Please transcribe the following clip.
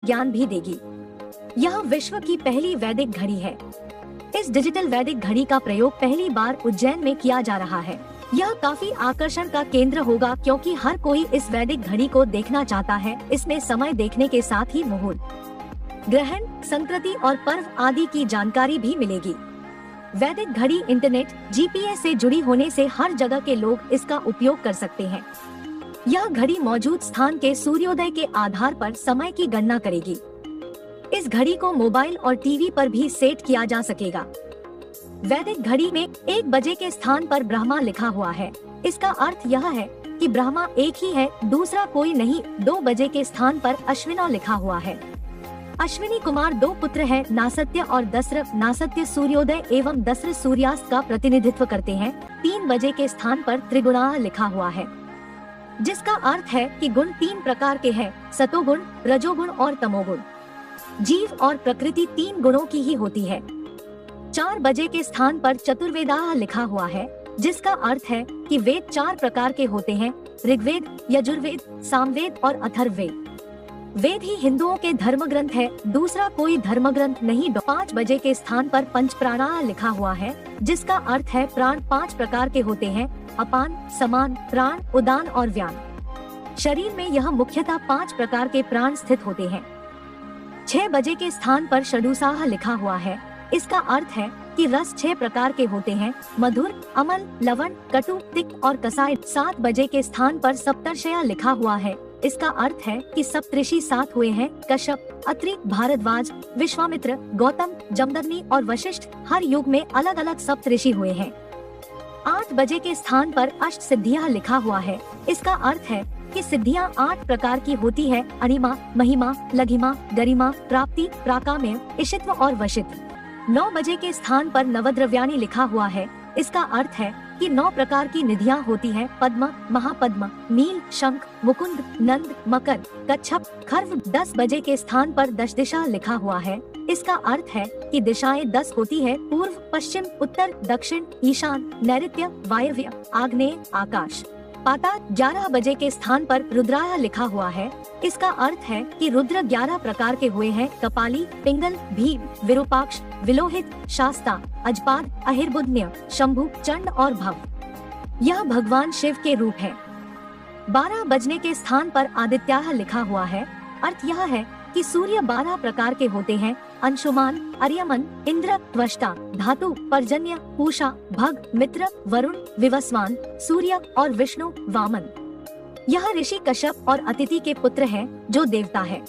ज्ञान भी देगी। यह विश्व की पहली वैदिक घड़ी है। इस डिजिटल वैदिक घड़ी का प्रयोग पहली बार उज्जैन में किया जा रहा है। यह काफी आकर्षण का केंद्र होगा क्योंकि हर कोई इस वैदिक घड़ी को देखना चाहता है। इसमें समय देखने के साथ ही मुहूर्त, ग्रहण, संकृति और पर्व आदि की जानकारी भी मिलेगी। वैदिक घड़ी इंटरनेट, जीपीएस से जुड़ी होने से हर जगह के लोग इसका उपयोग कर सकते हैं। यह घड़ी मौजूद स्थान के सूर्योदय के आधार पर समय की गणना करेगी। इस घड़ी को मोबाइल और टीवी पर भी सेट किया जा सकेगा। वैदिक घड़ी में 1 बजे के स्थान पर ब्रह्मा लिखा हुआ है। इसका अर्थ यह है कि ब्रह्मा एक ही है, दूसरा कोई नहीं। 2 बजे के स्थान पर अश्विनौ लिखा हुआ है। अश्विनी कुमार 2 पुत्र हैं, नासत्य और दस्र। नासत्य सूर्योदय एवं दस्र सूर्यास्त का प्रतिनिधित्व करते हैं। 3 बजे के स्थान पर त्रिगुणा लिखा हुआ है, जिसका अर्थ है कि गुण 3 प्रकार के हैं, सतोगुण, रजोगुण और तमोगुण। जीव और प्रकृति 3 गुणों की ही होती है। 4 बजे के स्थान पर चतुर्वेदाः लिखा हुआ है, जिसका अर्थ है कि वेद 4 प्रकार के होते हैं, ऋग्वेद, यजुर्वेद, सामवेद और अथर्ववेद। वेद ही हिंदुओं के धर्म ग्रंथ है, दूसरा कोई धर्म ग्रंथ नहीं। 5 बजे के स्थान पर पंच प्राणाः लिखा हुआ है, जिसका अर्थ है प्राण 5 प्रकार के होते हैं, अपान, समान, प्राण, उदान और व्यान। शरीर में यह मुख्यतः 5 प्रकार के प्राण स्थित होते हैं। 6 बजे के स्थान पर षडुसाः लिखा हुआ है। इसका अर्थ है कि रस 6 प्रकार के होते हैं, मधुर, अम्ल, लवण, कटु, तिक्त और कसाय। 7 बजे के स्थान पर सप्तर्षय लिखा हुआ है। इसका अर्थ है कि सप्तऋषि 7 हुए हैं, कश्यप, अत्रि, भारद्वाज, विश्वामित्र, गौतम, जमदग्नि और वशिष्ठ। हर युग में अलग अलग सप्तऋषि हुए हैं। 8 बजे के स्थान पर अष्ट सिद्धियां लिखा हुआ है। इसका अर्थ है कि सिद्धियां 8 प्रकार की होती है, अणिमा, महिमा, लघिमा, गरिमा, प्राप्ति, प्राकाम्य, इशित्व और वशित्व। 9 बजे के स्थान पर नवद्रव्याणि लिखा हुआ है। इसका अर्थ है कि 9 प्रकार की निधियां होती हैं, पद्म, महापद्म, नील, शंख, मुकुंद, नंद, मकर, कच्छप, खर्व। 10 बजे के स्थान पर दशदिशा लिखा हुआ है। इसका अर्थ है कि दिशाएं 10 होती है, पूर्व, पश्चिम, उत्तर, दक्षिण, ईशान, नैऋत्य, वायव्य, आग्नेय, आकाश, पाताल। 11 बजे के स्थान पर रुद्राय लिखा हुआ है। इसका अर्थ है कि रुद्र 11 प्रकार के हुए हैं, कपाली, पिंगल, भीम, विरूपाक्ष, विलोहित, शास्ता, अजपाद, अहिर्बुद्न्य, शंभु, चंड और भव। यह भगवान शिव के रूप है। 12 बजने के स्थान पर आदित्याः लिखा हुआ है। अर्थ यह है कि सूर्य 12 प्रकार के होते हैं, अंशुमान, अर्यमन, इंद्र, त्वष्टा, धातु, पर्जन्य, पूषा, भग, मित्र, वरुण, विवस्वान, सूर्य और विष्णु, वामन। यह ऋषि कश्यप और अतिथि के पुत्र हैं, जो देवता है।